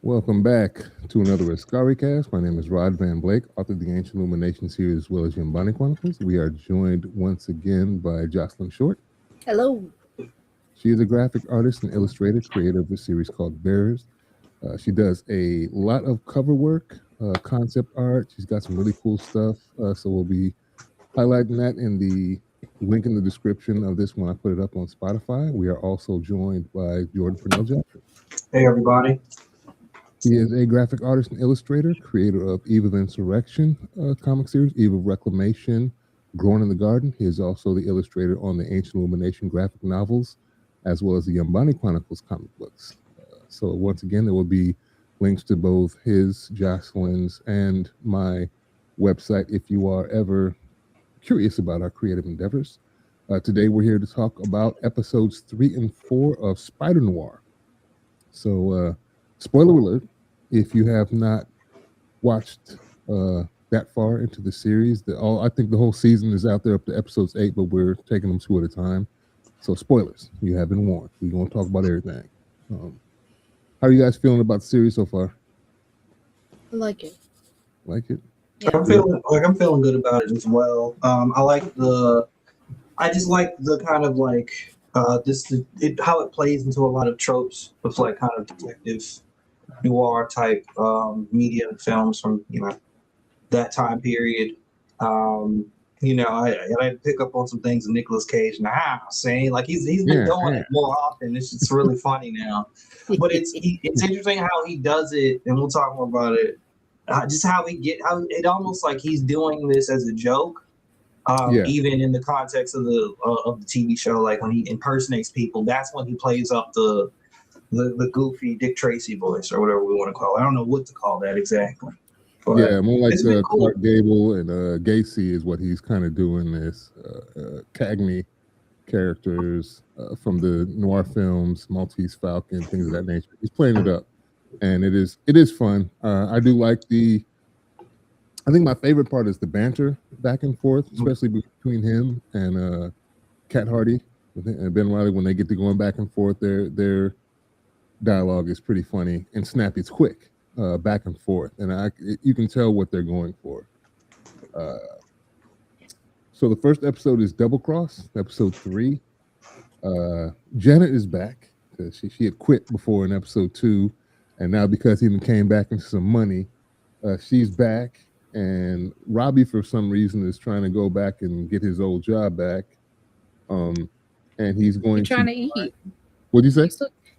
Welcome back to another Askari Cast. My name is Rod Van Blake, author of the Ancient Illumination series as well as Yombani Chronicles. We are joined once again by Jocelyn Short. Hello. She is a graphic artist and illustrator, creator of a series called Bears. She does a lot of cover work, concept art. She's got some really cool stuff. So we'll be highlighting that in the link in the description of this when I put it up on Spotify. We are also joined by Jordan Purnell Jackson. Hey everybody. He is a graphic artist and illustrator, creator of Eve of Insurrection comic series, Eve of Reclamation, Growing in the Garden. He is also the illustrator on the Ancient Illumination graphic novels, as well as the Yombani Chronicles comic books. So once again, there will be links to both his, Jocelyn's, and my website if you are ever curious about our creative endeavors. Today, we're here to talk about episodes 3 and 4 of Spider Noir. So, spoiler alert, if you have not watched that far into the series, I think the whole season is out there up to episodes 8, but we're taking them 2 at a time. So spoilers, you have been warned. We're going to talk about everything. How are you guys feeling about the series so far? I like it. Like it? Yeah. I'm feeling good about it as well. I just like the kind of like how it plays into a lot of tropes with like kind of detective noir type media and films from that time period. I pick up on some things of Nicolas Cage now, saying like he's been doing it more often. It's just really funny now, but it's interesting how he does it, and we'll talk more about it. Just how it almost like he's doing this as a joke, even in the context of the TV show. Like when he impersonates people, that's when he plays up the goofy Dick Tracy voice or whatever we want to call it. I don't know what to call that exactly. But yeah, more like cool. Clark Gable and Gacy is what he's kind of doing this. Cagney characters from the noir films, Maltese Falcon, things of that nature. He's playing it up, and it is fun. I do like I think my favorite part is the banter back and forth, especially between him and Cat Hardy and Ben Riley when they get to going back and forth. Their dialogue is pretty funny and snappy. It's quick. Back and forth, and you can tell what they're going for. So the first episode is Double Cross, episode 3. Janet is back because she had quit before in episode 2, and now because he came back into some money, she's back. And Robbie, for some reason, is trying to go back and get his old job back. And he's going trying to eat. What'd you say?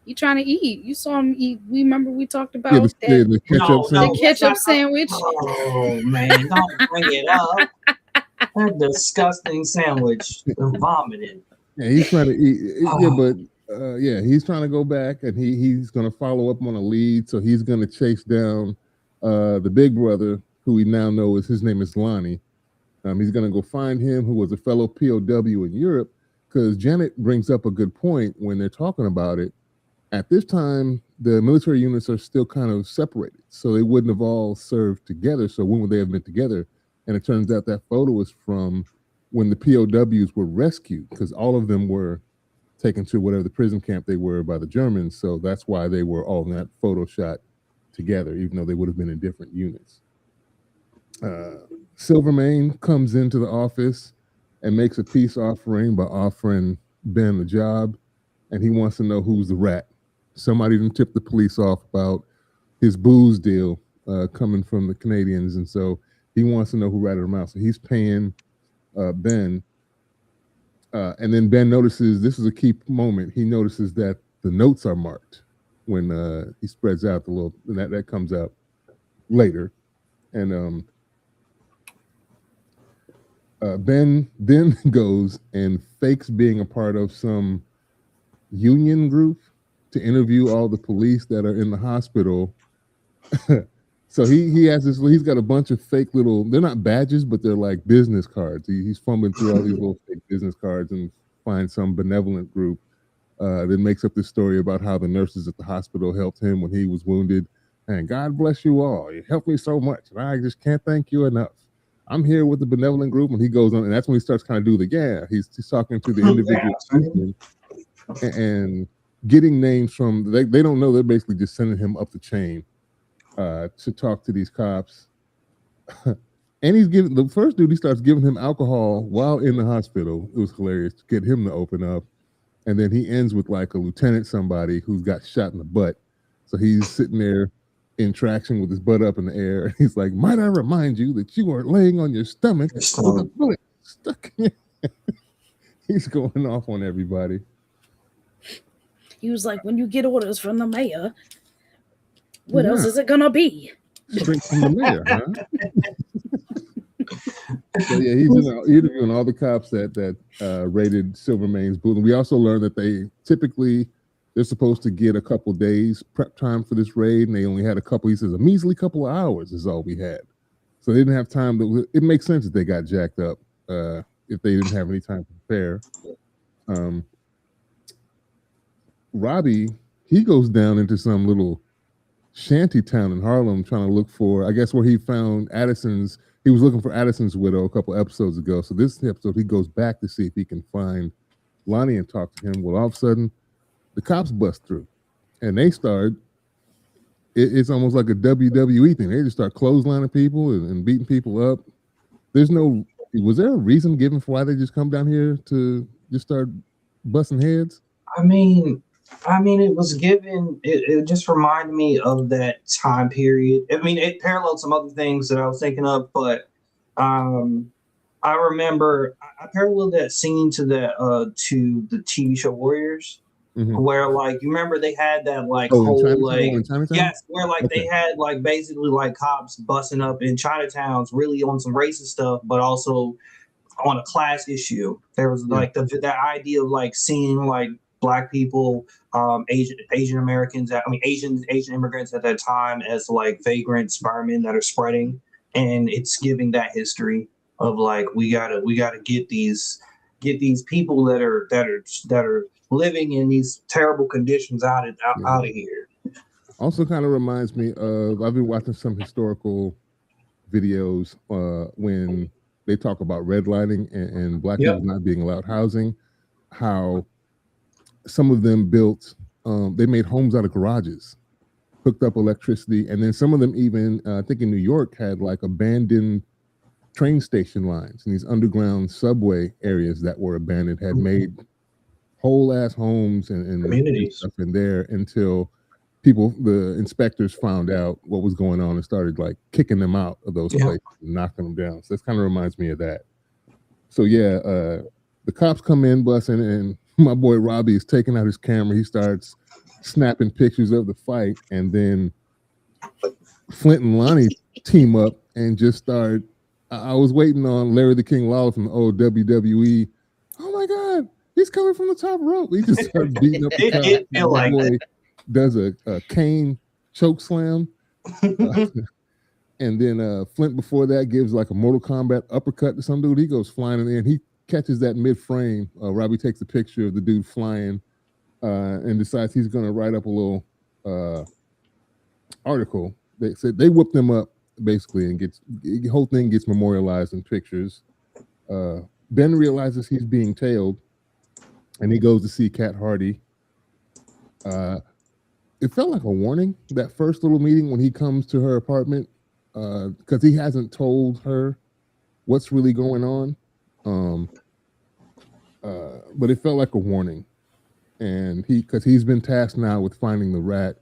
You trying to eat? You saw him eat. We remember we talked about the ketchup sandwich. The ketchup sandwich. Oh man, don't bring it up. That disgusting sandwich. Vomited. Yeah, he's trying to eat. Yeah, but he's trying to go back, and he's going to follow up on a lead. So he's going to chase down the big brother, who we now know his name is Lonnie. He's going to go find him, who was a fellow POW in Europe, because Janet brings up a good point when they're talking about it. At this time, the military units are still kind of separated, so they wouldn't have all served together. So when would they have been together? And it turns out that photo is from when the POWs were rescued, because all of them were taken to whatever the prison camp they were by the Germans. So that's why they were all in that photo shot together, even though they would have been in different units. Silvermane comes into the office and makes a peace offering by offering Ben a job, and he wants to know who's the rat. Somebody didn't tip the police off about his booze deal coming from the Canadians, and so he wants to know who ratted him out. So he's paying Ben, and then Ben notices, this is a key moment, he notices that the notes are marked when he spreads out the little, and that comes out later. And Ben then goes and fakes being a part of some union group to interview all the police that are in the hospital. So he has this, he's got a bunch of fake little, they're not badges, but they're like business cards. He's fumbling through all these little fake business cards and finds some benevolent group that makes up this story about how the nurses at the hospital helped him when he was wounded. And God bless you all. You helped me so much. And I just can't thank you enough. I'm here with the benevolent group. And he goes on, and that's when he starts kind of do he's talking to the individual and getting names from, they don't know, they're basically just sending him up the chain to talk to these cops. And he's giving the first dude, he starts giving him alcohol while in the hospital. It was hilarious to get him to open up. And then he ends with like a lieutenant, somebody who's got shot in the butt. So he's sitting there in traction with his butt up in the air. He's like, might I remind you that you are laying on your stomach with a bullet stuck in your He's going off on everybody. He was like, when you get orders from the mayor, what else is it gonna be? Straight from the mayor, huh? So yeah, he's interviewing all the cops that raided Silvermane's booth. And we also learned that they're supposed to get a couple days prep time for this raid, and they only had a couple. He says a measly couple of hours is all we had, so they didn't have time. It makes sense that they got jacked up if they didn't have any time to prepare. Robbie, he goes down into some little shanty town in Harlem trying to look for, I guess, where he found Addison's. He was looking for Addison's widow a couple episodes ago. So this episode, he goes back to see if he can find Lonnie and talk to him. Well, all of a sudden, the cops bust through, and they start. It's almost like a WWE thing. They just start clotheslining people and beating people up. Was there a reason given for why they just come down here to just start busting heads? I mean, it was given. It just reminded me of that time period. I mean, it paralleled some other things that I was thinking of, but I remember I paralleled that scene to the TV show Warriors, where like you remember they had that like where like they had like basically like cops busting up in Chinatowns, really on some racist stuff, but also on a class issue. There was like that idea of like seeing like Black people, Asian Americans, Asian immigrants at that time as like vagrant firemen that are spreading, and it's giving that history of like we gotta get these people that are living in these terrible conditions out of here. Also, kind of reminds me of I've been watching some historical videos when they talk about redlining and Black people not being allowed housing, how some of them built, they made homes out of garages, hooked up electricity, and then some of them even, I think in New York, had like abandoned train station lines and these underground subway areas that were abandoned, had made whole ass homes and communities stuff in there until the inspectors found out what was going on and started like kicking them out of those places and knocking them down. So this kind of reminds me of that. So yeah, the cops come in busing, and my boy Robbie is taking out his camera. He starts snapping pictures of the fight, and then Flint and Lonnie team up and just start. I was waiting on Larry the King Lawler from the old WWE. Oh my God, he's coming from the top rope. He just starts beating up the cop. My boy does a cane choke slam. And then Flint before that gives like a Mortal Kombat uppercut to some dude. He goes flying in there and he catches that mid-frame. Robbie takes a picture of the dude flying and decides he's going to write up a little article. They said they whoop them up basically, and the whole thing gets memorialized in pictures. Ben realizes he's being tailed, and he goes to see Kat Hardy. It felt like a warning, that first little meeting when he comes to her apartment, because he hasn't told her what's really going on. But it felt like a warning, and because he's been tasked now with finding the rat.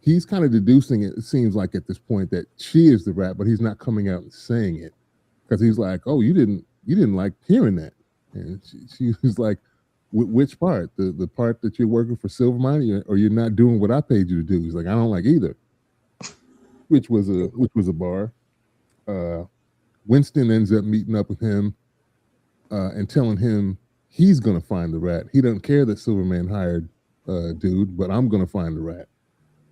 He's kind of deducing it seems like at this point that she is the rat, but he's not coming out and saying it because he's like, oh, you didn't like hearing that. And she was like, which part? The part that you're working for Silvermine, or you're not doing what I paid you to do? He's like, I don't like either. Which was a bar. Winston ends up meeting up with him and telling him he's gonna find the rat. He doesn't care that Silverman hired dude, but I'm gonna find the rat.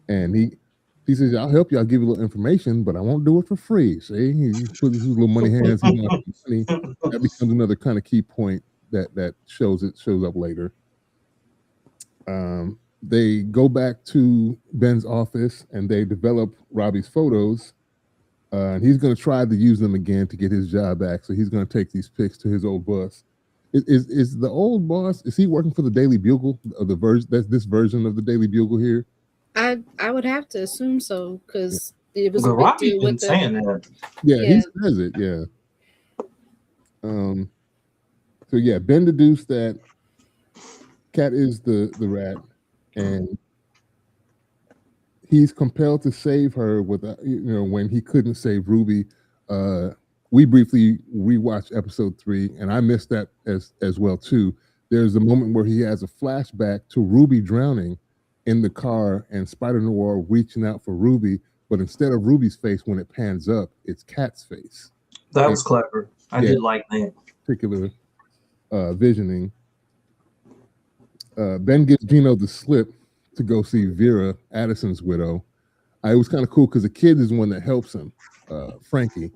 And he says, I'll help you, I'll give you a little information, but I won't do it for free. See, he puts his little money hands in money. That becomes another kind of key point that shows up later. They go back to Ben's office and they develop Robbie's photos. And he's going to try to use them again to get his job back. So he's going to take these pics to his old boss. Is the old boss, is he working for the Daily Bugle, or that's this version of the Daily Bugle here? I would have to assume so, because it was But a big Robbie deal been with saying that. Yeah, Yeah. he says it. Yeah. So yeah, Ben deduced that Cat is the rat, and he's compelled to save her with when he couldn't save Ruby. We briefly rewatched episode 3, and I missed that as well too. There's a moment where he has a flashback to Ruby drowning in the car and Spider Noir reaching out for Ruby, but instead of Ruby's face, when it pans up, it's Cat's face. That was clever. I did like that particular visioning. Ben gives Gino the slip to go see Vera, Addison's widow. It was kind of cool because the kid is the one that helps him, Frankie.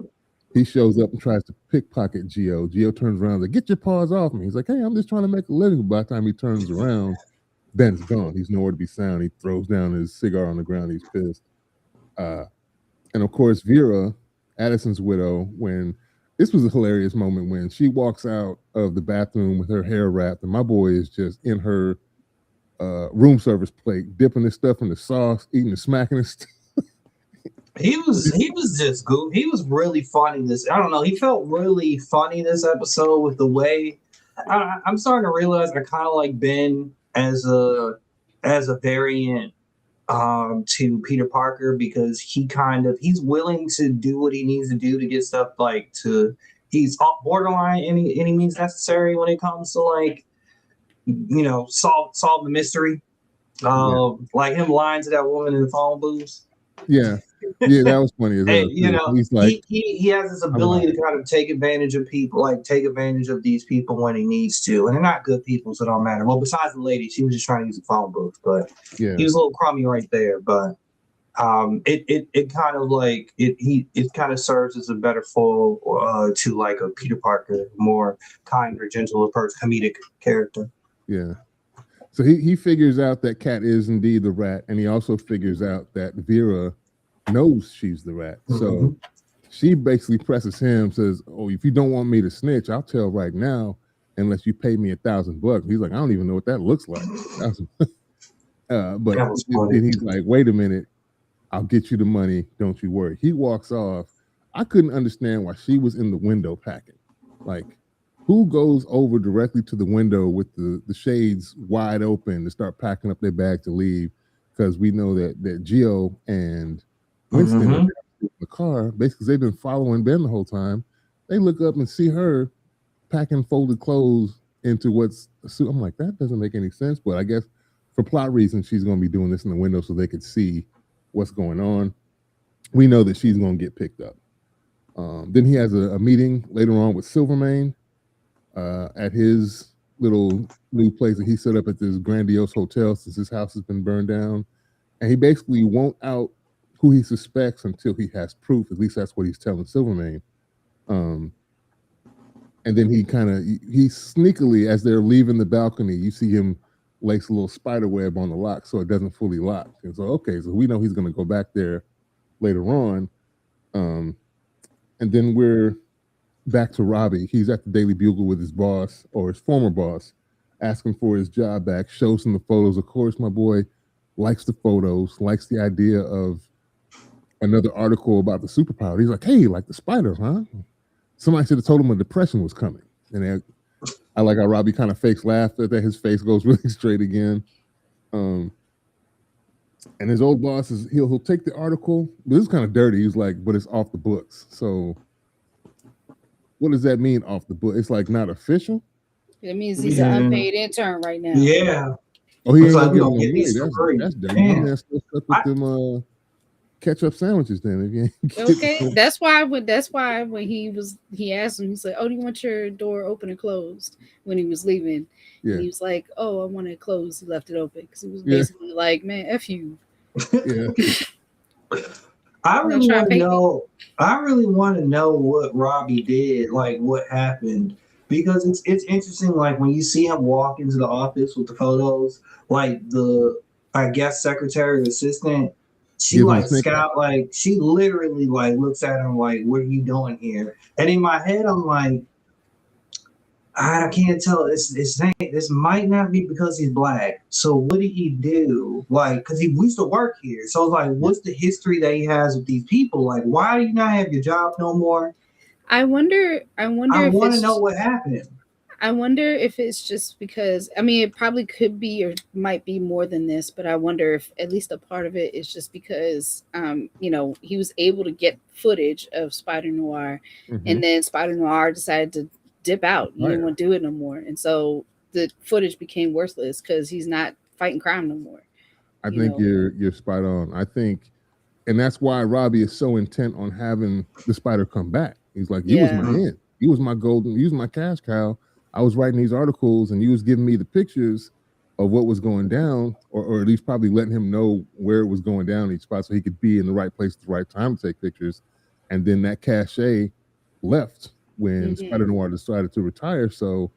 He shows up and tries to pickpocket Gio. Gio turns around and like, get your paws off me. He's like, hey, I'm just trying to make a living. By the time he turns around, Ben's gone. He's nowhere to be found. He throws down his cigar on the ground. He's pissed. And of course, Vera, Addison's widow, when this was a hilarious moment when she walks out of the bathroom with her hair wrapped, and my boy is just in her room service plate, dipping his stuff in the sauce, eating and smacking his stuff. He was just good. He was really funny. I don't know. He felt really funny this episode with the way. I'm starting to realize I kind of like Ben as a variant to Peter Parker, because he's willing to do what he needs to do to get stuff he's borderline any means necessary when it comes to solve the mystery. Like him lying to that woman in the phone booth. Yeah, that was funny as hell. He's like, he has this ability to kind of take advantage of people, take advantage of these people when he needs to, and they're not good people, so it don't matter. Well, besides the lady, she was just trying to use a phone booth, but he was a little crummy right there. But it kind of it kind of serves as a better foil to like a Peter Parker, more kinder, gentler comedic character. Yeah. So he figures out that Cat is indeed the rat, and he also figures out that Vera knows she's the rat. Mm-hmm. So she basically presses him, says, "Oh, if you don't want me to snitch, I'll tell right now, unless you pay me $1,000." He's like, "I don't even know what that looks like." But then he's like, "Wait a minute, I'll get you the money. Don't you worry." He walks off. I couldn't understand why she was in the window packing. Like, who goes over directly to the window with the shades wide open to start packing up their bag to leave? Because we know that Gio and Winston are in the car, basically they've been following Ben the whole time. They look up and see her packing folded clothes into what's a suit. I'm like, that doesn't make any sense. But I guess for plot reasons, she's going to be doing this in the window so they could see what's going on. We know that she's going to get picked up. Then he has a meeting later on with Silvermane at his little new place that he set up at this grandiose hotel since his house has been burned down. And he basically won't out who he suspects until he has proof. At least that's what he's telling Silvermane. And then he sneakily, as they're leaving the balcony, you see him lace a little spider web on the lock so it doesn't fully lock. And so, okay, so we know he's going to go back there later on. And then we're back to Robbie. He's at the Daily Bugle with his boss, or his former boss, asking for his job back, shows him the photos. Of course, my boy likes the photos, likes the idea of another article about the superpower. He's like, hey, like the spider, huh? Somebody should have told him a depression was coming. And I like how Robbie kind of fakes laugh at that. His face goes really straight again. And his old boss he'll take the article. This is kind of dirty. He's like, but it's off the books. So what does that mean, off the book? It's like not official? It means he's an unpaid intern right now. Yeah. Oh, he ain't gonna get no money. That's dirty. He has to stuck with them ketchup sandwiches then. Okay. That's why when he asked him, he said, "Oh, do you want your door open or closed?" When he was leaving. Yeah. And he was like, "Oh, I want it closed." He left it open because he was basically like, "Man, F you." Yeah. I really want to know what Robbie did, like what happened, because it's interesting. Like when you see him walk into the office with the photos, like the secretary or assistant, she she literally like looks at him like, "What are you doing here?" And in my head, I'm like, I can't tell. This might not be because he's black. So what did he do? Like, because he used to work here. So it's like, what's the history that he has with these people? Like, why do you not have your job no more? I wonder. I want to know what happened. I wonder if it's just because, I mean, it probably could be or might be more than this, but I wonder if at least a part of it is just because, he was able to get footage of Spider Noir, and then Spider Noir decided to dip out. He didn't want to do it no more. And so the footage became worthless because he's not fighting crime no more. I think you're spot on. I think, and that's why Robbie is so intent on having the Spider come back. He's like, you was my end. You was my golden, you was my cash cow. I was writing these articles and you was giving me the pictures of what was going down, or at least probably letting him know where it was going down each spot so he could be in the right place at the right time to take pictures. And then that cachet left when Spider Noir decided to retire. So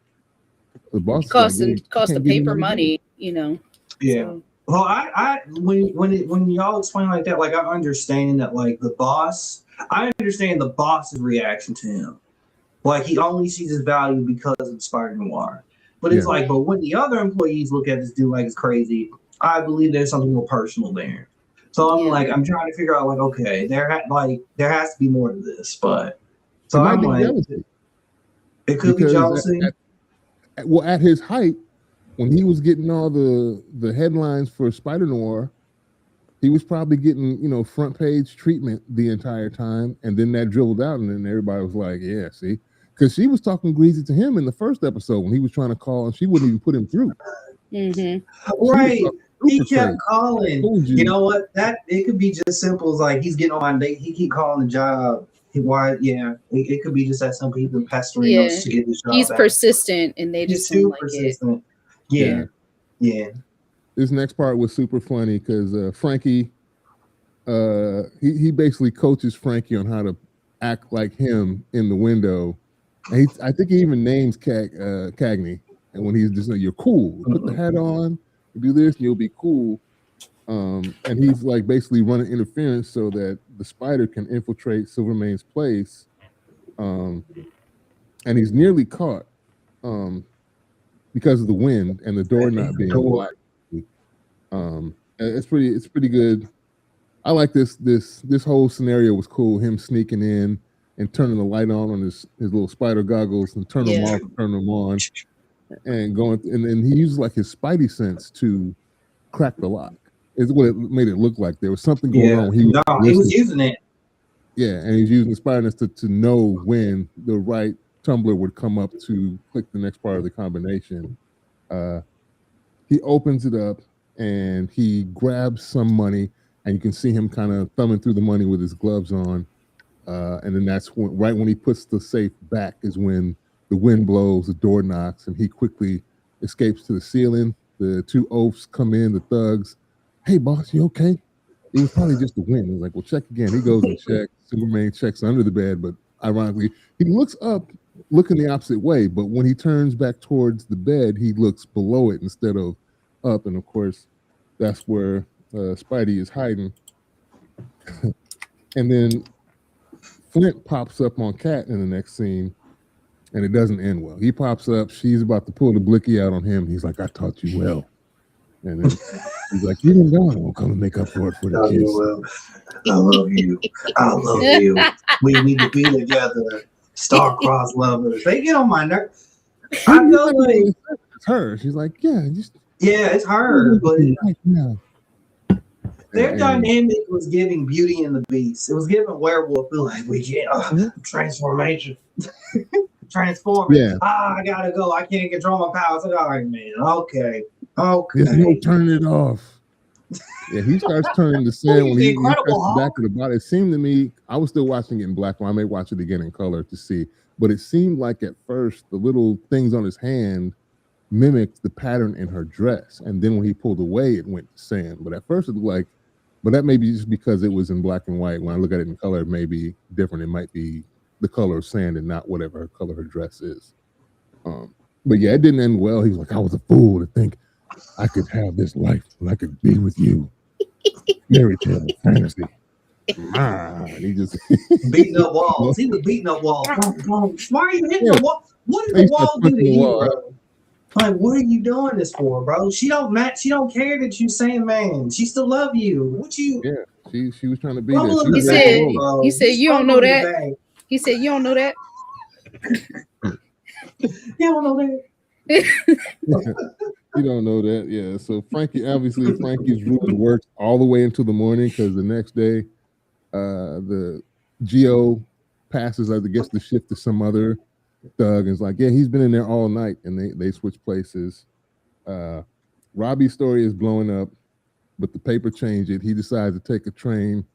the boss cost the paper money, Yeah. So. Well, I when y'all explain like that, like I understand that, like I understand the boss's reaction to him. Like he only sees his value because of Spider Noir. But it's like, but when the other employees look at this dude like it's crazy, I believe there's something more personal there. So I'm like, I'm trying to figure out like, okay, there has to be more to this. But so I'm like, it could be jealousy. At his height, when he was getting all the headlines for Spider Noir, he was probably getting, front page treatment the entire time. And then that dribbled out, and then everybody was like, yeah, see? Because she was talking greasy to him in the first episode when he was trying to call, and she wouldn't even put him through. Right. He kept calling. You know what? It could be just simple as like he's getting on my date. He keep calling the job. Why? Yeah, it could be just that simple. He's been pestering us to get the job. He's persistent, and they just don't like persistent. Yeah. This next part was super funny because Frankie, he basically coaches Frankie on how to act like him in the window. And I think he even names Cagney, and when he's just like, "You're cool. Put the hat on, do this, and you'll be cool." And he's like basically running interference so that the Spider can infiltrate Silvermane's place, and he's nearly caught because of the wind and the door not being locked. It's pretty good. I like this whole scenario was cool. Him sneaking in and turning the light on his little spider goggles and turn them off, turn them on, and going. And then he uses like his spidey sense to crack the lock. Is what it made it look like. There was something going on. He was using it. Yeah, and he's using the spiderness to know when the right tumbler would come up to click the next part of the combination. He opens it up and he grabs some money, and you can see him kind of thumbing through the money with his gloves on. And then that's when he puts the safe back is when the wind blows, the door knocks, and he quickly escapes to the ceiling. The two oafs come in, the thugs. Hey, boss, you okay? It was probably just the wind. He's like, well, check again. He goes and checks. Superman checks under the bed, but ironically, he looks up, looking the opposite way. But when he turns back towards the bed, he looks below it instead of up. And of course, that's where Spidey is hiding. And then Flint pops up on Cat in the next scene, and it doesn't end well. He pops up. She's about to pull the blicky out on him. He's like, I taught you well. And then he's like, you didn't know I won't come and make up for it for the kids. Well. I love you. I love you. We need to be together. Star-crossed lovers. They get on my nerves. I know like it's her. She's like, yeah, it's her. But their dynamic was giving Beauty and the Beast. It was giving Werewolf. Like, we get transformation. Transforming. Yeah. I gotta go. I can't control my powers. All right, man. Okay. There's no turning it off. Yeah, he starts turning the sand when he presses back of the body. It seemed to me, I was still watching it in black. I may watch it again in color to see, but it seemed like at first the little things on his hand mimicked the pattern in her dress, and then when he pulled away, it went to sand. But at first it looked like, but that may be just because it was in black and white. When I look at it in color, it may be different. It might be the color of sand and not whatever her color her dress is. But yeah, it didn't end well. He was like, I was a fool to think I could have this life and I could be with you. Fairy tale, fantasy. And he just beating up walls. He was beating up walls. Why are you hitting the wall? what did the wall do to you, bro? Like, what are you doing this for, bro? She don't care that you saying, man. She still love you. What you? Yeah, she was trying to be there. He said you don't know that. He said you don't know that. You don't know that. You don't know that, yeah. So Frankie's ruse worked all the way into the morning because the next day, the Geo passes, I guess, the shift to some other thug and is like, yeah, he's been in there all night, and they switch places. Robbie's story is blowing up, but the paper changed it. He decides to take a train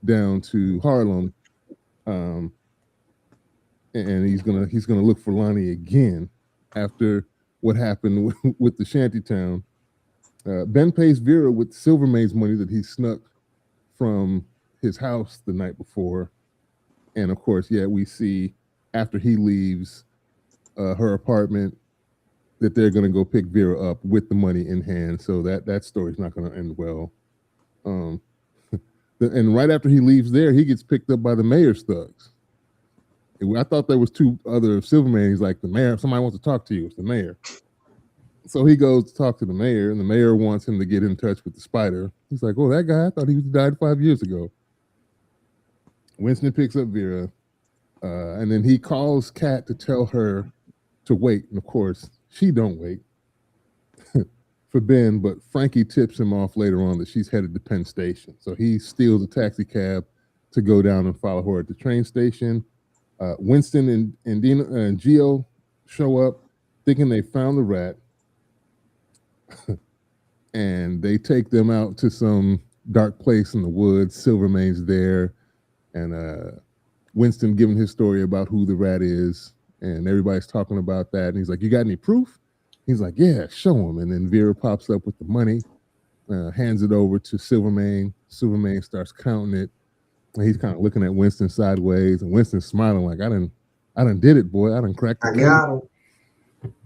down to Harlem, and he's gonna look for Lonnie again after what happened with the shantytown. Ben pays Vera with Silvermane's money that he snuck from his house the night before, and of course, we see after he leaves her apartment that they're going to go pick Vera up with the money in hand. So that story's not going to end well. And right after he leaves there, he gets picked up by the mayor's thugs. I thought there was two other Silverman. He's like, the mayor, somebody wants to talk to you. It's the mayor. So he goes to talk to the mayor, and the mayor wants him to get in touch with the Spider. He's like, oh, that guy, I thought he died 5 years ago. Winston picks up Vera, and then he calls Kat to tell her to wait. And of course, she don't wait for Ben, but Frankie tips him off later on that she's headed to Penn Station. So he steals a taxi cab to go down and follow her at the train station. Winston and Dina and Geo show up thinking they found the rat, and they take them out to some dark place in the woods. Silvermane's there, and Winston giving his story about who the rat is, and everybody's talking about that. And he's like, you got any proof? He's like, yeah, show him. And then Vera pops up with the money, hands it over to Silvermane. Silvermane starts counting it. And he's kind of looking at Winston sideways, and Winston's smiling like, I done did it, boy. I done cracked the code. I got him.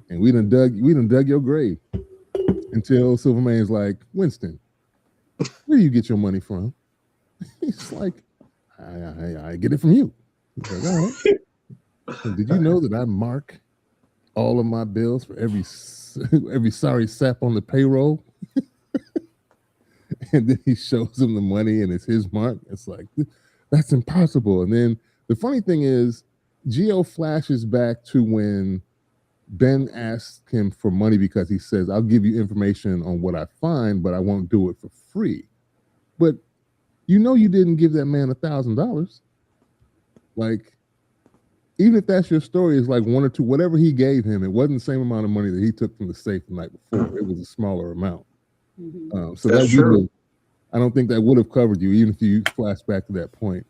And we done dug your grave. Until Silvermane's like, Winston, where do you get your money from? He's like, I get it from you. He's like, all right. Did you know that I mark all of my bills for every sorry sap on the payroll? And then he shows him the money, and it's his mark. It's like, that's impossible. And then the funny thing is, Geo flashes back to when Ben asks him for money because he says, I'll give you information on what I find, but I won't do it for free. But you know you didn't give that man $1,000. Like, even if that's your story, it's like one or two, whatever he gave him, it wasn't the same amount of money that he took from the safe the night before. It was a smaller amount. Mm-hmm. So that's true. I don't think that would have covered you, even if you flash back to that point.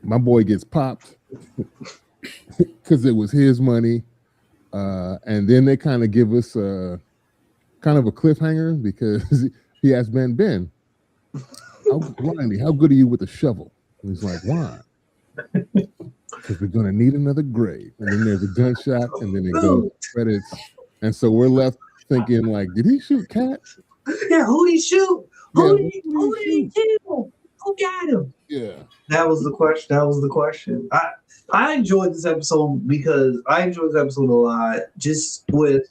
My boy gets popped because it was his money. And then they kind of give us kind of a cliffhanger because he asked Ben, how good are you with a shovel? And he's like, why? Because we're going to need another grave. And then there's a gunshot, and then it goes credits. And so we're left thinking, like, did he shoot Kat? Yeah, who did he shoot? Who did he kill? Who got him? Yeah. That was the question. I enjoyed this episode because I enjoyed this episode a lot, just with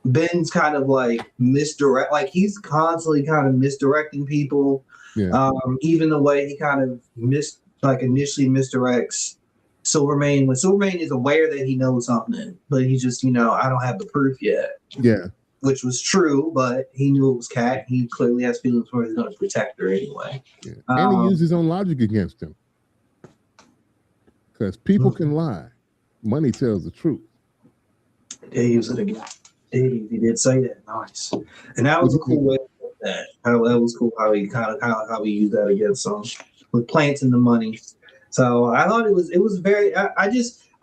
Ben's kind of like misdirect, like he's constantly kind of misdirecting people. Yeah. Even the way he kind of initially misdirects Silvermane when Silvermane is aware that he knows something, but he's just, I don't have the proof yet. Yeah. Which was true, but he knew it was Kat. He clearly has feelings for her. He's going to protect her anyway. Yeah. And he used his own logic against him. Because people can lie. Money tells the truth. They use it again. He did say that. Nice. And that was a cool way to put that. That was cool how he how he used that against him with planting the money. So I thought it was very.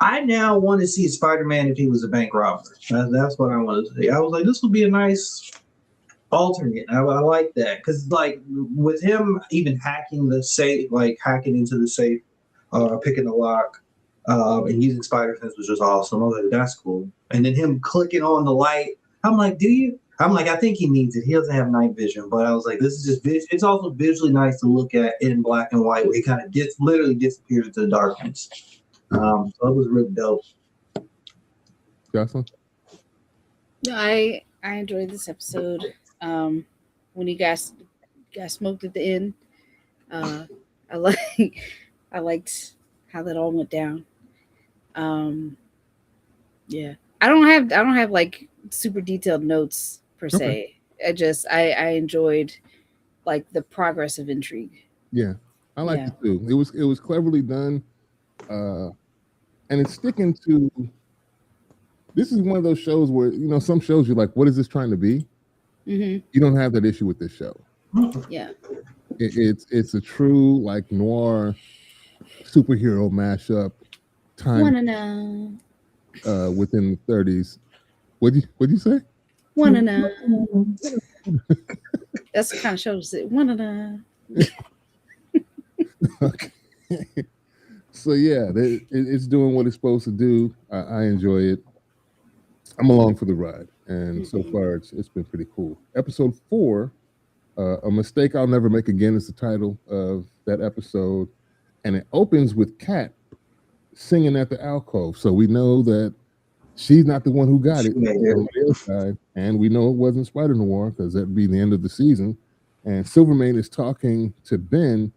I now want to see Spider-Man if he was a bank robber. That's what I wanted to see. I was like, this would be a nice alternate. I like that because, like, with him even hacking the safe, like hacking into the safe, picking the lock, and using spider sense was just awesome. I was like, that's cool. And then him clicking on the light. I'm like, do you? I'm like, I think he needs it. He doesn't have night vision, but I was like, this is just it's also visually nice to look at in black and white, where he kind of literally disappears into the darkness. So it was really dope. Jocelyn? No, I enjoyed this episode. When he got smoked at the end. I like I liked how that all went down. Um, yeah, I don't have like super detailed notes per se. I enjoyed like the progress of intrigue. Yeah, I liked it too. It was cleverly done, and it's sticking to. This is one of those shows where some shows you're like, what is this trying to be? Mm-hmm. You don't have that issue with this show. Yeah, it's a true like noir superhero mashup. Time wanna know within the 30s. What'd you say? Wanna know. That's the kind of shows that wanna know. Okay. So yeah, it's doing what it's supposed to do. I enjoy it. I'm along for the ride, and so far it's been pretty cool. Episode 4, A Mistake I'll Never Make Again is the title of that episode, and it opens with Kat singing at the alcove, so we know that she's not the one who got it. Somebody else died, and we know it wasn't Spider Noir because that'd be the end of the season. And Silvermane is talking to Ben,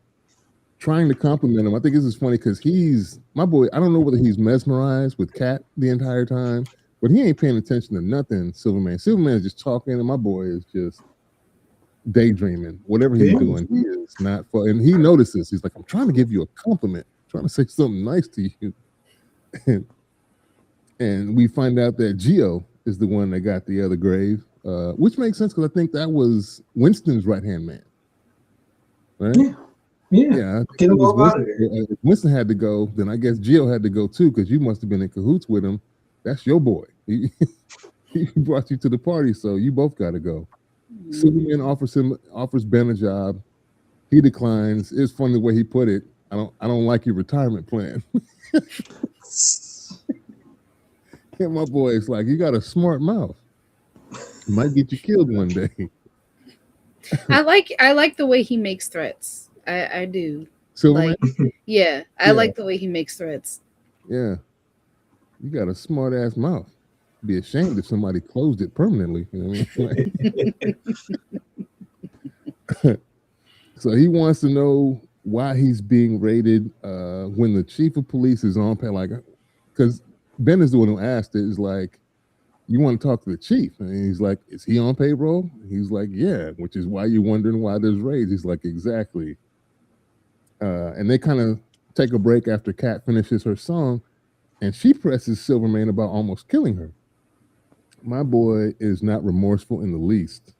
trying to compliment him. I think this is funny because he's my boy. I don't know whether he's mesmerized with Kat the entire time, but he ain't paying attention to nothing. Silvermane is just talking, and my boy is just daydreaming. Whatever he's doing, he is not fun. And he notices. He's like, "I'm trying to give you a compliment, trying to say something nice to you." And we find out that Geo is the one that got the other grave, which makes sense because I think that was Winston's right-hand man, right? Yeah. Get him all out of here. If Winston had to go, then I guess Geo had to go too because you must have been in cahoots with him. That's your boy. He brought you to the party, so you both got to go. Superman offers Ben a job. He declines. It's funny the way he put it. I don't like your retirement plan. And my boy is like, you got a smart mouth. Might get you killed one day. I like the way he makes threats. I do. Silverman? Like, I like the way he makes threats. Yeah. You got a smart ass mouth. Be ashamed if somebody closed it permanently. You know what I mean? So he wants to know why he's being raided when the chief of police is on pay, like, because Ben is the one who asked it, is like, you want to talk to the chief? And he's like, is he on payroll? He's like, yeah, which is why you're wondering why there's raids. He's like, exactly. And they kind of take a break after Kat finishes her song, and she presses Silvermane about almost killing her. My boy is not remorseful in the least.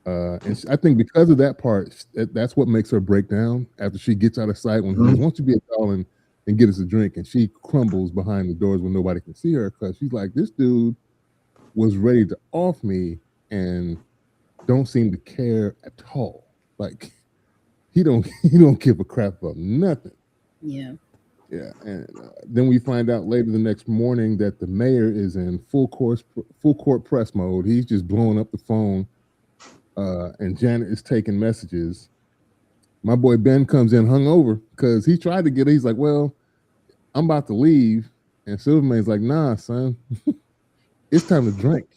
And I think because of that part, that's what makes her break down after she gets out of sight when he wants to be a darling and get us a drink, and she crumbles behind the doors when nobody can see her because she's like, this dude was ready to off me and don't seem to care at all. Like he don't give a crap about nothing. Yeah. And then we find out later the next morning that the mayor is in full court press mode. He's just blowing up the phone, and Janet is taking messages. My boy Ben comes in hungover because he tried to get it. He's like, well, I'm about to leave. And Silvermane's like, nah, son, it's time to drink.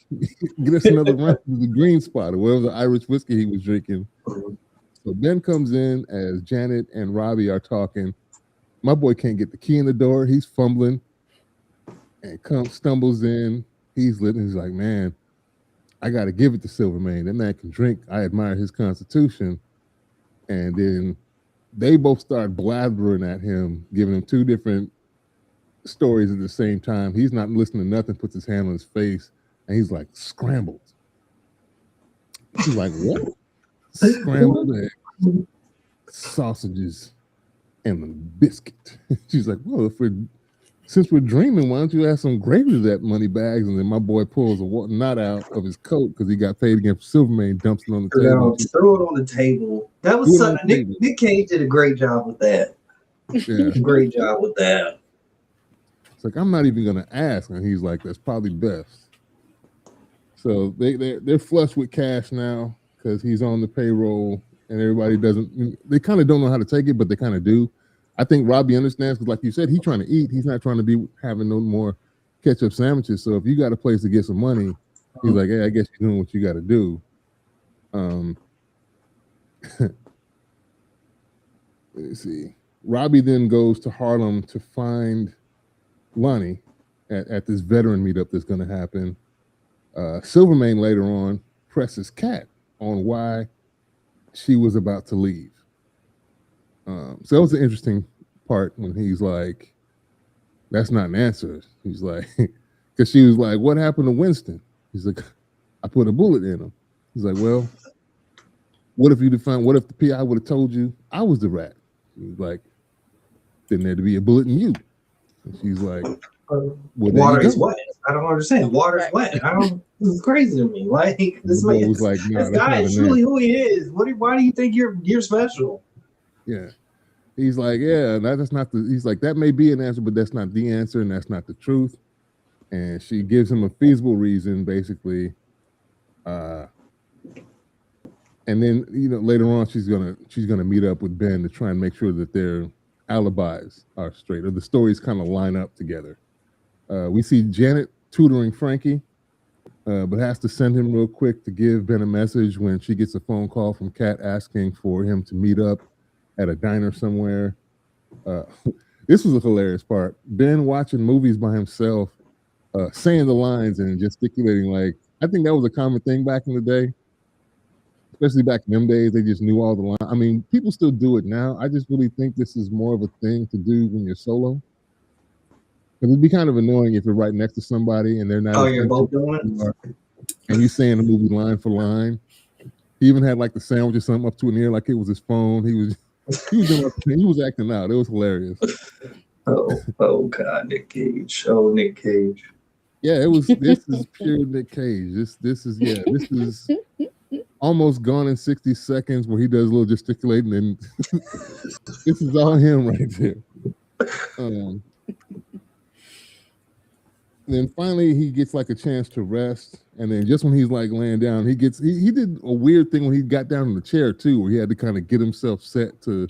Get us another round of the Green Spot or whatever the Irish whiskey he was drinking. So Ben comes in as Janet and Robbie are talking. My boy can't get the key in the door. He's fumbling and stumbles in. He's lit. He's like, man, I got to give it to Silvermane. That man can drink. I admire his constitution. And then they both start blathering at him, giving him two different stories at the same time. He's not listening to nothing, puts his hand on his face, and he's like, scrambled. He's like, what? Scrambled eggs, sausages, and a biscuit. She's like, well, since we're dreaming, why don't you add some gravy to that money bags? And then my boy pulls a knot out of his coat because he got paid again for Silvermane, dumps it on the table. Throw it on the table. That was Nick Cage did a great job with that. Yeah. Great job with that. It's like, I'm not even gonna ask. And he's like, that's probably best. So they're flush with cash now because he's on the payroll and everybody they kind of don't know how to take it, but they kind of do. I think Robbie understands because, like you said, he's trying to eat. He's not trying to be having no more ketchup sandwiches. So if you got a place to get some money, he's like, hey, I guess you're doing what you got to do. Let's see. Robbie then goes to Harlem to find Lonnie at this veteran meetup that's going to happen. Silvermane later on presses Kat on why she was about to leave. So that was an interesting part when he's like, that's not an answer. He's like, because she was like, what happened to Winston? He's like, I put a bullet in him. He's like, well, what if the PI would have told you I was the rat? He's like, then there'd be a bullet in you. And she's like, well, water is wet. I don't understand. Water's wet. This is crazy to me. Like this man was like, nah, this guy is truly who he is. Why do you think you're special? Yeah. He's like, yeah, that's not he's like, that may be an answer, but that's not the answer, and that's not the truth. And she gives him a feasible reason, basically. And then, later on, she's gonna meet up with Ben to try and make sure that their alibis are straight, or the stories kind of line up together. We see Janet tutoring Frankie, but has to send him real quick to give Ben a message when she gets a phone call from Kat asking for him to meet up at a diner somewhere. This was a hilarious part. Ben watching movies by himself, saying the lines and gesticulating. Like, I think that was a common thing back in the day, especially back in them days. They just knew all the lines. I mean, people still do it now. I just really think this is more of a thing to do when you're solo. Because it'd be kind of annoying if you're right next to somebody and they're not. Oh, you're both doing it? And he's saying the movie line for line. He even had like the sandwich or something up to an ear like it was his phone. He was acting out. It was hilarious. Oh God, Nick Cage. Oh, Nick Cage. Yeah, this is pure Nick Cage. This is almost Gone in 60 Seconds where he does a little gesticulating, and this is all him right there. Then finally he gets like a chance to rest, and then just when he's like laying down, he did a weird thing when he got down in the chair too, where he had to kind of get himself set to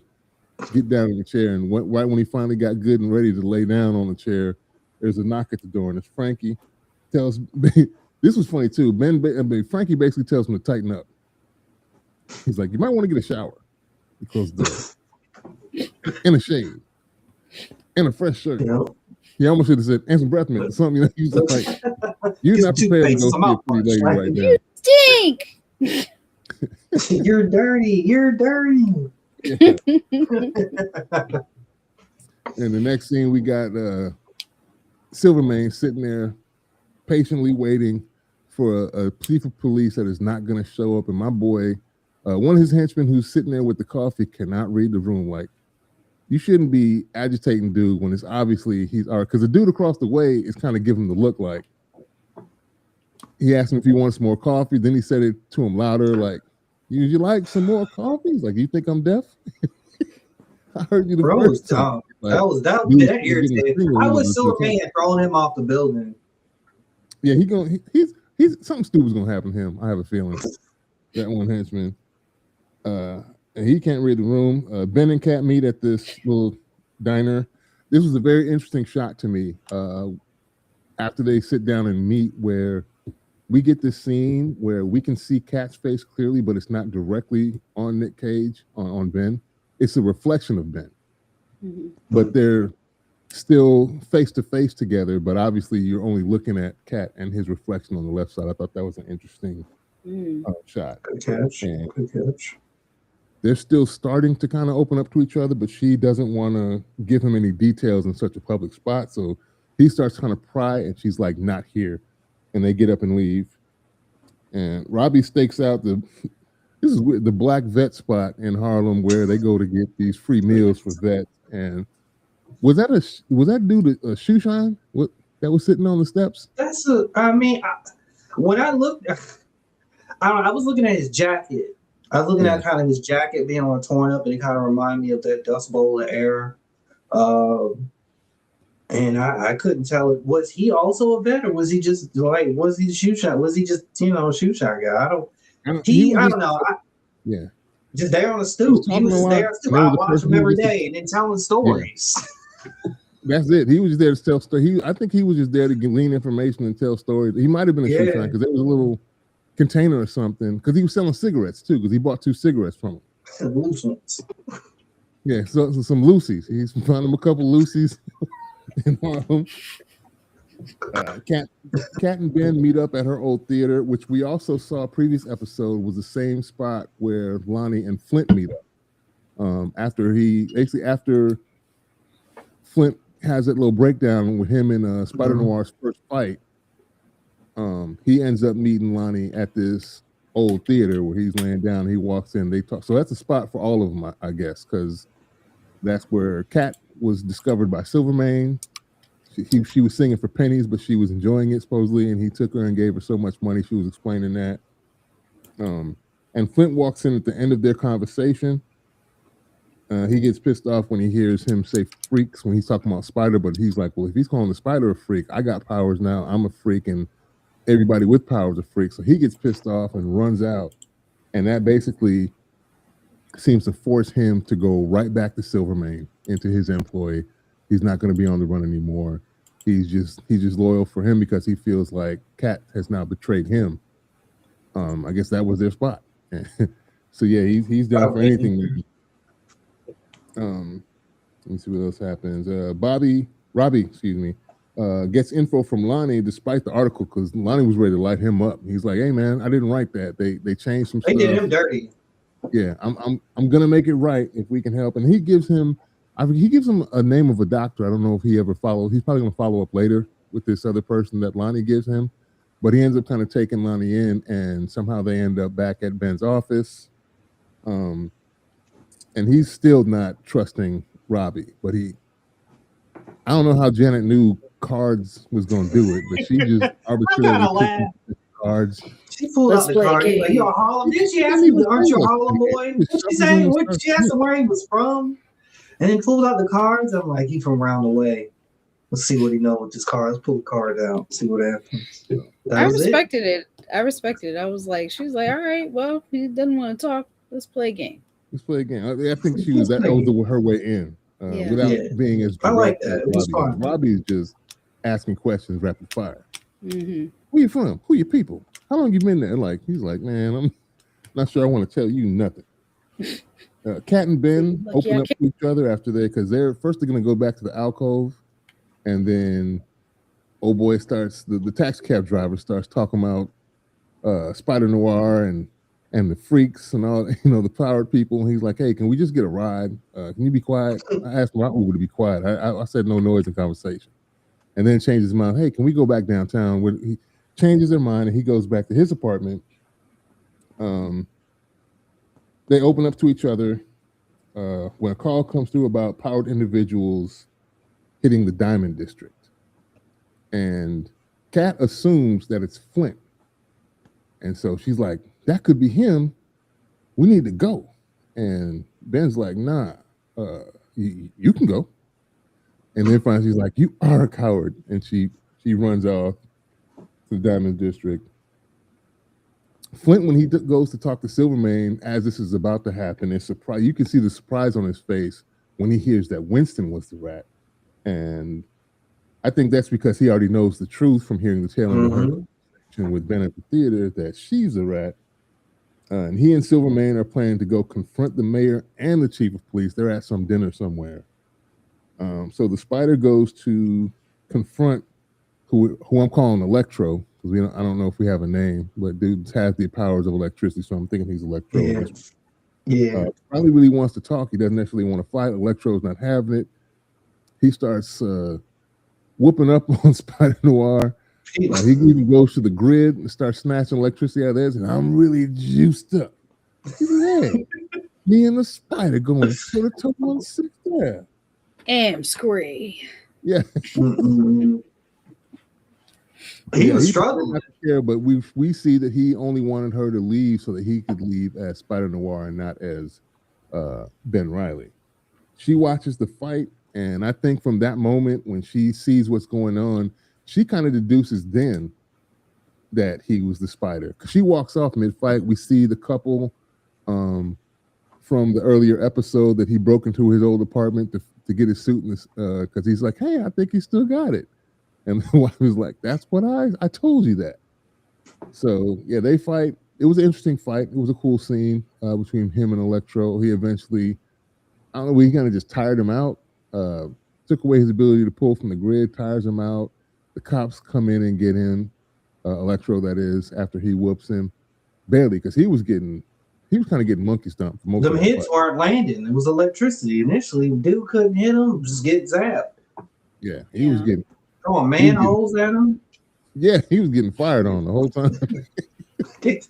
get down in the chair, and right when he finally got good and ready to lay down on the chair, there's a knock at the door, and it's Frankie. This was funny too. Frankie basically tells him to tighten up. He's like, you might want to get a shower. He closed the door. And a shave. And a fresh shirt. Yep. He almost should have said, and some breath mint or something. He's like, you're not prepared to go see a pretty lady right now. You stink. You're dirty. Yeah. And the next scene, we got Silvermane sitting there patiently waiting for a chief of police that is not going to show up. And my boy, one of his henchmen who's sitting there with the coffee cannot read the room. Like, you shouldn't be agitating dude when it's obviously because the dude across the way is kind of giving him the look like. He asked him if he wanted some more coffee. Then he said it to him louder, like, you like some more coffee? He's like, you think I'm deaf? I heard you the first time. Like, that irritated. I wish Silvermane had thrown him off the building. Yeah, he's something stupid's gonna happen to him. I have a feeling. That one henchman. And he can't read the room. Ben and Kat meet at this little diner. This was a very interesting shot to me. After they sit down and meet, where we get this scene where we can see Kat's face clearly, but it's not directly on Nick Cage, on Ben. It's a reflection of Ben. Mm-hmm. But they're still face to face together, but obviously you're only looking at Kat and his reflection on the left side. I thought that was an interesting shot. Good catch. They're still starting to kind of open up to each other, but she doesn't want to give him any details in such a public spot. So he starts kind of pry, and she's like, not here. And they get up and leave. And Robbie stakes out the black vet spot in Harlem where they go to get these free meals for vets. And was that dude a shoe shine? What that was sitting on the steps? When I looked, I was looking at his jacket. I was looking at kind of his jacket being all torn up, and it kind of reminded me of that Dust Bowl of Air. And I couldn't tell it. Was he also a vet, or was he just was he a shoe shot? Was he just, a shoe shot guy? I don't know. Just there on the stoop. He was there. I watch him every day and then telling stories. That's it. He was just there to tell stories. I think he was just there to glean information and tell stories. He might have been a shoe shine because there was a little container or something. Because he was selling cigarettes too. Because he bought 2 cigarettes from him. Loose ones. Yeah, so some Lucy's. He's found him a couple Lucy's in Harlem. Kat and Ben meet up at her old theater, which we also saw previous episode was the same spot where Lonnie and Flint meet up. After Flint has that little breakdown with him and Spider Noir's first fight, he ends up meeting Lonnie at this old theater where he's laying down. He walks in, they talk. So that's a spot for all of them, I guess, because that's where Kat was discovered by Silvermane. She was singing for pennies, but she was enjoying it supposedly, and he took her and gave her so much money. She was explaining that. And Flint walks in at the end of their conversation. He gets pissed off when he hears him say freaks when he's talking about Spider, but he's like, well, if he's calling the Spider a freak, I got powers now. I'm a freak, and everybody with powers are freaks. So he gets pissed off and runs out. And that basically seems to force him to go right back to Silvermane into his employ. He's not going to be on the run anymore. He's just loyal for him because he feels like Kat has now betrayed him. I guess that was their spot. So yeah, he's down for anything. Let me see what else happens. Robbie, gets info from Lonnie despite the article because Lonnie was ready to light him up. He's like, "Hey man, I didn't write that. They changed some stuff. They did him dirty. Yeah, I'm gonna make it right if we can help." And he gives him a name of a doctor. I don't know if he ever followed. He's probably gonna follow up later with this other person that Lonnie gives him. But he ends up kind of taking Lonnie in, and somehow they end up back at Ben's office. And he's still not trusting Robbie, but I don't know how Janet knew cards was going to do it, but she just arbitrarily took cards. She pulled out the card. Like, you're a Harlem. Did she ask him, aren't you a Harlem boy? She asked him where he was from, and then pulled out the cards. I'm like, he from round the way. Let's see what he knows with his card. Let's pull the card out. See what happens. I respected it. I was like, she was like, all right, well, he doesn't want to talk. Let's play a game. I think that was her way in without being as direct. I like that. It was fun. Robbie's just asking questions rapid fire. Mm-hmm. Where you from? Who your people? How long you been there? He's like, man, I'm not sure I want to tell you nothing. Kat and Ben open up to each other after because they're going to go back to the alcove, and then old boy starts the taxi cab driver starts talking about Spider Noir and the freaks and all, the powered people. And he's like, hey, can we just get a ride? Can you be quiet? I asked my Uber to be quiet. I said no noise in conversation. And then changes his mind. Hey, can we go back downtown? He changes their mind and he goes back to his apartment. They open up to each other when a call comes through about powered individuals hitting the Diamond District. And Kat assumes that it's Flint. And so she's like, that could be him. We need to go. And Ben's like, nah, you can go. And then finally she's like, you are a coward. And she runs off to the Diamond District. Flint, when he goes to talk to Silvermane, as this is about to happen, is surprised. You can see the surprise on his face when he hears that Winston was the rat. And I think that's because he already knows the truth from hearing the tail end of her conversation with Ben at the theater that she's a rat. And he and Silvermane are planning to go confront the mayor and the chief of police. They're at some dinner somewhere. So the Spider goes to confront who I'm calling Electro, because I don't know if we have a name, but dude has the powers of electricity, so I'm thinking he's Electro. Yeah. Probably really wants to talk. He doesn't necessarily want to fight. Electro's not having it. He starts whooping up on Spider Noir. He even goes to the grid and starts snatching electricity out of there. And I'm really juiced up. Hey, me and the Spider going to toe on 6 there. Scree. Yeah. He was struggling. But we see that he only wanted her to leave so that he could leave as Spider Noir and not as Ben Reilly. She watches the fight, and I think from that moment when she sees what's going on, she kind of deduces then that he was the Spider. Because she walks off mid-fight. We see the couple from the earlier episode that he broke into his old apartment to to get his suit because he's like, hey, I think he still got it. And the wife was like, that's what I told you that. So yeah, they fight. It was an interesting fight. It was a cool scene between him and Electro. He eventually, I don't know, he kind of just tired him out, took away his ability to pull from the grid, tires him out. The cops come in and get him, Electro, that is, after he whoops him. Barely, because he was kind of getting monkey stomped. Them hits weren't landing. It was electricity. Initially, dude couldn't hit him, just get zapped. Yeah, he was getting. Oh, manholes at him? Yeah, he was getting fired on the whole time. He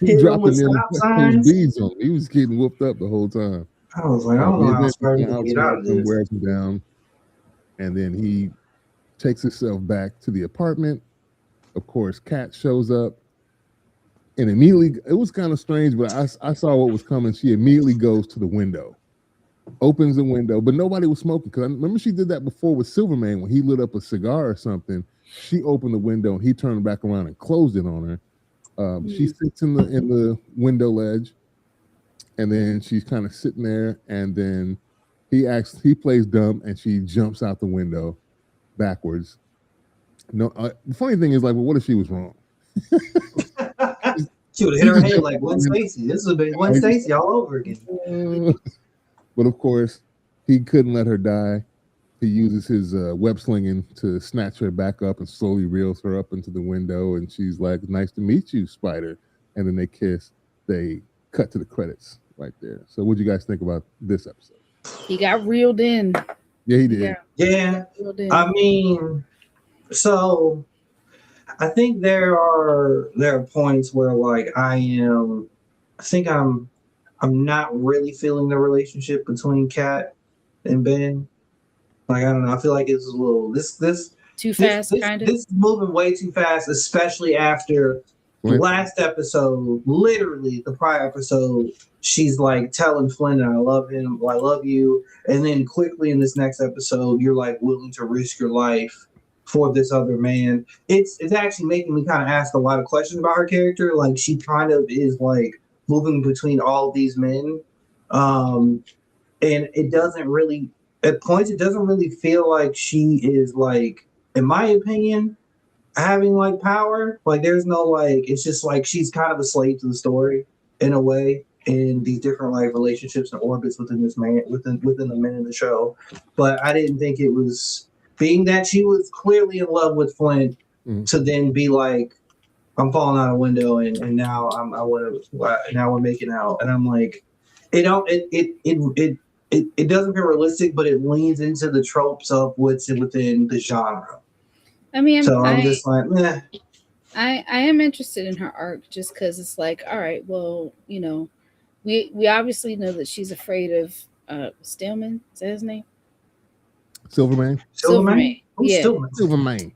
hit dropped him with those stop signs. beads on him. He was getting whooped up the whole time. I was like, I don't know how Spider can get out of this. Wears him down, and then he takes himself back to the apartment. Of course, Kat shows up, and immediately, it was kind of strange, but I saw what was coming. She immediately goes to the window, opens the window, but nobody was smoking. Because I remember she did that before with Silverman when he lit up a cigar or something. She opened the window and he turned back around and closed it on her. She sits in the window ledge, and then she's kind of sitting there, and then he plays dumb, and she jumps out the window backwards. No, the funny thing is, like, well, what if she was wrong? She would have hit her head like Gwen Stacy. This would have been Gwen Stacy all over again. But of course, he couldn't let her die. He uses his web slinging to snatch her back up and slowly reels her up into the window. And she's like, nice to meet you, Spider. And then they kiss. They cut to the credits right there. So what do you guys think about this episode? He got reeled in. Yeah, he did. Yeah. I mean, so I think there are points where, like, I'm not really feeling the relationship between Kat and Ben. Like, I don't know. I feel like it's a little too fast, kind of. This is moving way too fast, especially after the last episode. Literally, the prior episode, she's like telling Flynn that I love him, or I love you, and then quickly in this next episode, you're like willing to risk your life for this other man. It's actually making me kind of ask a lot of questions about her character. Like, she kind of is like moving between all these men, and it doesn't really. At points, it doesn't really feel like she is, like, in my opinion, having, like, power. Like, there's no, like, it's just like she's kind of a slave to the story in a way, in these different, like, relationships and orbits within this man, within the men in the show. But I didn't think it was, being that she was clearly in love with Flint, to then be like, I'm falling out a window and now now we're making out, and I'm like, it doesn't feel realistic, but it leans into the tropes of what's within the genre. I mean, I'm just like, meh. I am interested in her arc just because it's like, all right, well, you know, we obviously know that she's afraid of Stillman. Is that his name? Silverman. Yeah. Silverman.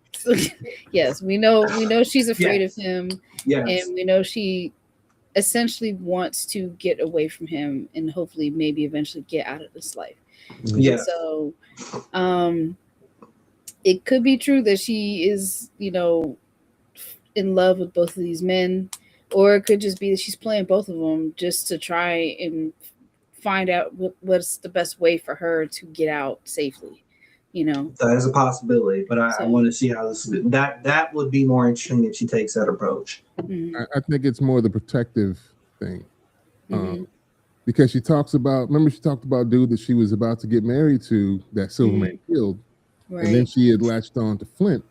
Yes, we know she's afraid of him. Yes. And we know she essentially wants to get away from him and hopefully maybe eventually get out of this life. Yeah. So it could be true that she is, you know, in love with both of these men, or it could just be that she's playing both of them just to try and find out what's the best way for her to get out safely. You know, that is a possibility, but I want to see how this is. That would be more interesting if she takes that approach. Mm-hmm. I think it's more the protective thing, because she talks about. Remember, she talked about dude that she was about to get married to that Silverman killed, right. And then she had latched on to Flint,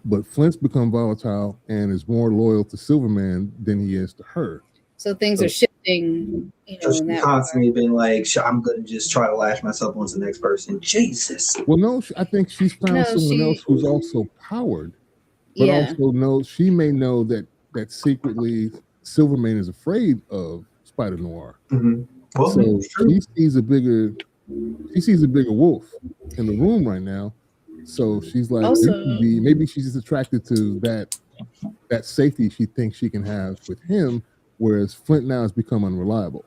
but Flint's become volatile and is more loyal to Silverman than he is to her. So things are shifting. You know, so she's constantly been like, I'm going to just try to latch myself onto the next person. Jesus. Well, no, I think she's found someone else who's also powered, but also she may know that secretly Silverman is afraid of Spider Noir. Mm-hmm. Well, so she sees a bigger wolf in the room right now. So she's like, maybe she's just attracted to that safety she thinks she can have with him. Whereas Flint now has become unreliable.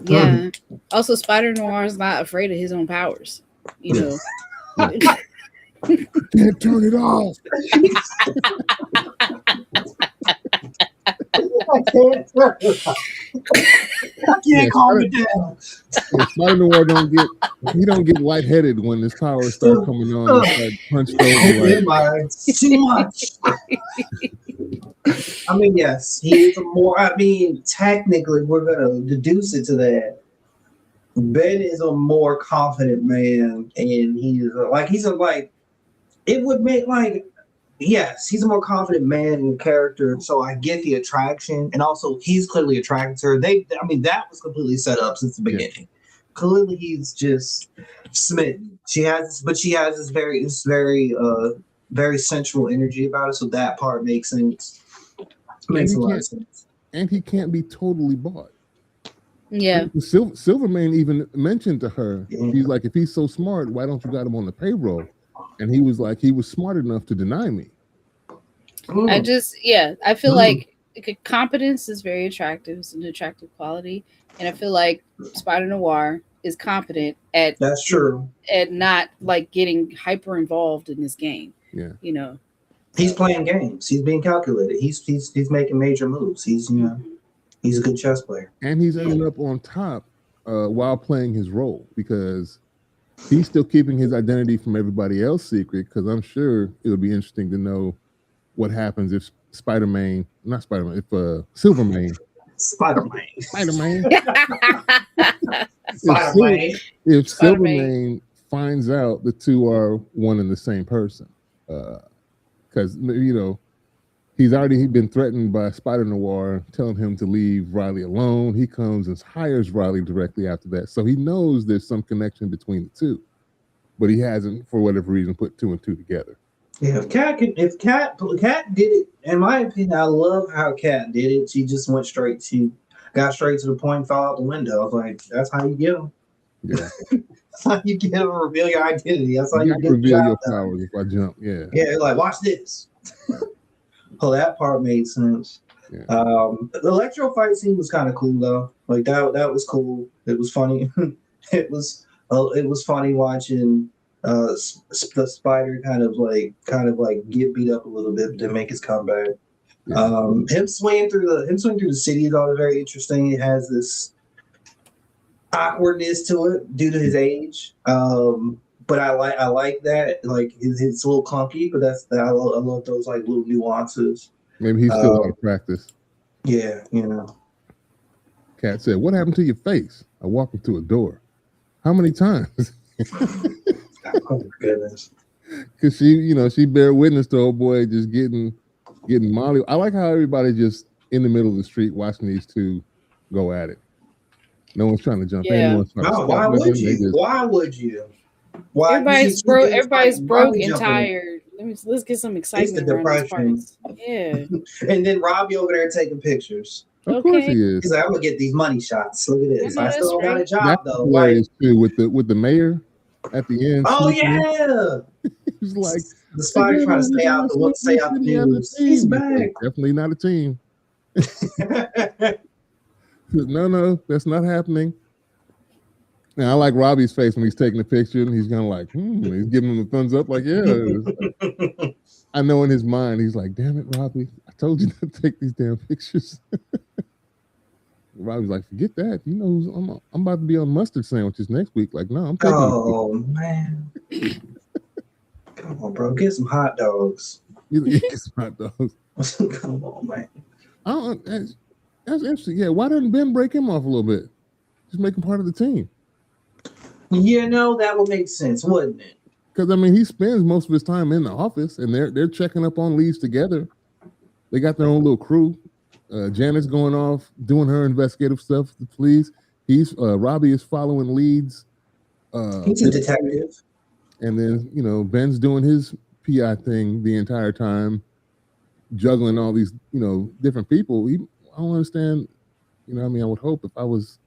Yeah. Also, Spider Noir is not afraid of his own powers. You know. Can't turn it off. can't calm it down. Spider Noir don't get lightheaded when his powers start coming on and start punched over. Like, too much. I mean, yes, he is a more. I mean, technically, we're gonna deduce it to that. Ben is a more confident man, and he's like. It would make like. Yes, he's a more confident man in character, so I get the attraction, and also he's clearly attracted to her. That was completely set up since the beginning. Yeah. Clearly, he's just smitten. She has this very sensual energy about it, so that part makes sense. Makes a lot of sense. And he can't be totally bought. Yeah. Silvermane even mentioned to her, he's like, if he's so smart, why don't you got him on the payroll? And he was like, he was smart enough to deny me. I feel like competence is very attractive. It's an attractive quality. And I feel like Spider Noir is competent at that's true. At not like getting hyper involved in this game. Yeah. You know. He's playing games. He's being calculated. He's making major moves. He's a good chess player. And he's ended up on top while playing his role because he's still keeping his identity from everybody else secret, because I'm sure it would be interesting to know what happens if Silvermane. If Silvermane finds out the two are one and the same person. Because, he's already been threatened by Spider Noir telling him to leave Riley alone. He comes and hires Riley directly after that. So he knows there's some connection between the two, but he hasn't, for whatever reason, put two and two together. Yeah, Kat did it, in my opinion, I love how Kat did it. She just got straight to the point and fell out the window. I was like, that's how you get them. Yeah. That's how you get them, reveal your identity. That's how you get reveal your powers if I jump. Yeah. Yeah, like, watch this. Oh, that part made sense. Yeah. The electro fight scene was kind of cool though. Like that was cool. It was funny. It was funny watching the Spider kind of like get beat up a little bit, but then make his comeback. Yeah. Him swinging through the city is always very interesting. It has this awkwardness to it due to his age. But I like that. Like it's a little clunky, but I love those like little nuances. Maybe he's still out of practice. Yeah, Kat said, "What happened to your face?" I walked into a door. How many times? Oh my goodness. Because she bear witness to old boy just getting molly. I like how everybody just in the middle of the street watching these two go at it. No one's trying to jump in. No one's trying to why would you? Why would you? Why? Everybody's broke and tired. Let's get some excitement. It's the depression. Yeah. And then Robbie over there taking pictures. Of course he is. He's like, I'm gonna get these money shots. Look at this. I still got a job that's though. Hilarious too, with the mayor at the end. Oh yeah. He's like the Spider trying to stay out the news. He's back. Definitely not a team. No, that's not happening. Now I like Robbie's face when he's taking the picture and he's kind of like, he's giving him a thumbs up, like, yeah. I know in his mind he's like, damn it, Robbie, I told you not to take these damn pictures. Robbie's like, forget that. I'm about to be on mustard sandwiches next week. Like, no, I'm taking. Oh man, come on, bro, get some hot dogs. Get some hot dogs. Come on, man. That's interesting. Yeah, why didn't Ben break him off a little bit? Just make him part of the team. That would make sense, wouldn't it? Because he spends most of his time in the office, and they're checking up on leads together. They got their own little crew. Janet's going off doing her investigative stuff with the police. Robbie is following leads. He's a detective. And then Ben's doing his PI thing the entire time, juggling all these different people. I don't understand. I would hope if I was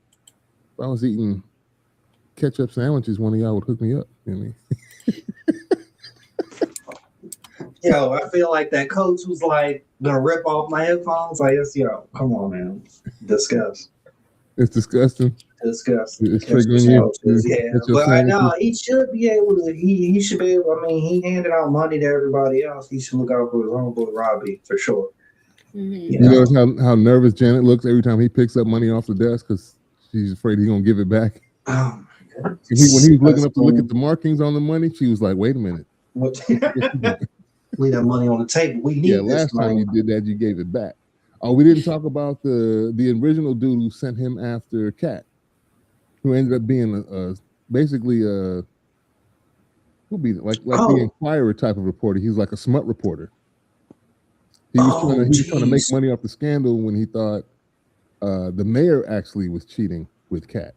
eating ketchup sandwiches, one of y'all would hook me up. Yo, I feel like that coach was like gonna rip off my headphones. Like, come on, man. Disgust. It's disgusting. Disgusting. It's triggering you. Yeah, but I know he should be able to. He should be able. He handed out money to everybody else. He should look out for his own boy Robbie for sure. Mm-hmm. You notice how nervous Janet looks every time he picks up money off the desk because she's afraid he's gonna give it back. Oh my God. When he was looking up to look at the markings on the money, she was like, "Wait a minute, what leave that money on the table. We need last this time money. you did that, you gave it back." Oh, we didn't talk about the original dude who sent him after Cat, who ended up being basically who'd be like the Inquirer type of reporter. He's like a smut reporter. He was trying to make money off the scandal when he thought the mayor actually was cheating with Cat.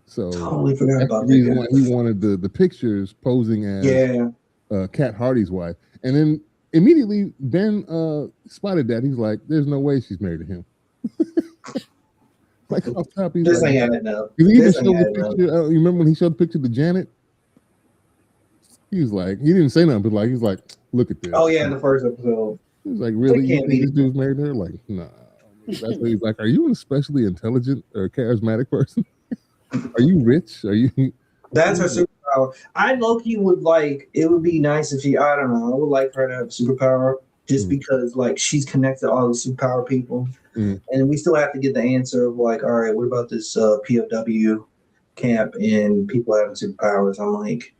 So totally forgot about the reason why he wanted the pictures posing as Cat Hardy's wife. And then immediately Ben spotted that. He's like, "There's no way she's married to him." Like off top, he's this like, ain't adding up. He even showed the picture. You remember when he showed the picture to Janet? He was like, he didn't say nothing, but like, he's like, "Look at this." Oh yeah, in the first episode. He was like, "Really? You think this dude's married to her?" Like, nah. That's why he's like, "Are you an especially intelligent or charismatic person? Are you rich? Are you?" That's her superpower. I low-key would like. It would be nice if she. I don't know. I would like her to have a superpower, just because like she's connected to all the superpower people, and we still have to get the answer of like, all right, what about this POW camp and people having superpowers? I'm like,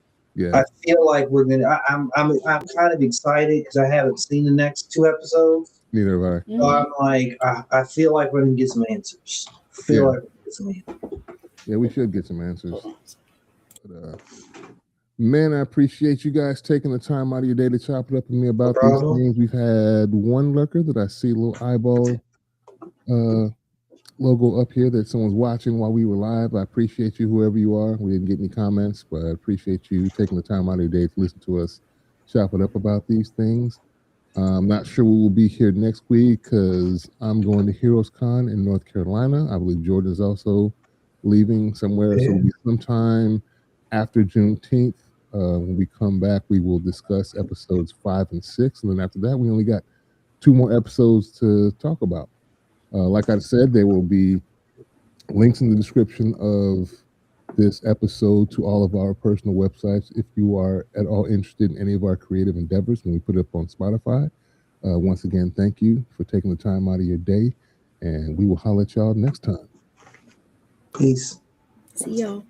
I feel like we're gonna. I'm kind of excited because I haven't seen the next 2 episodes. Neither have I. So I'm like, I feel like we're gonna get some answers. Like we're gonna get some answers. Yeah, we should get some answers. But, man, I appreciate you guys taking the time out of your day to chop it up with me about these things. We've had one lurker that I see a little eyeball logo up here that someone's watching while we were live. I appreciate you, whoever you are. We didn't get any comments, but I appreciate you taking the time out of your day to listen to us chop it up about these things. I'm not sure we will be here next week because I'm going to Heroes Con in North Carolina. I believe Jordan is also leaving somewhere. So it'll be sometime after Juneteenth. When we come back, we will discuss episodes 5 and 6. And then after that, we only got 2 more episodes to talk about. Like I said, there will be links in the description of this episode to all of our personal websites if you are at all interested in any of our creative endeavors when we put it up on Spotify. Once again, thank you for taking the time out of your day, and we will holler at y'all next time. Peace. See y'all.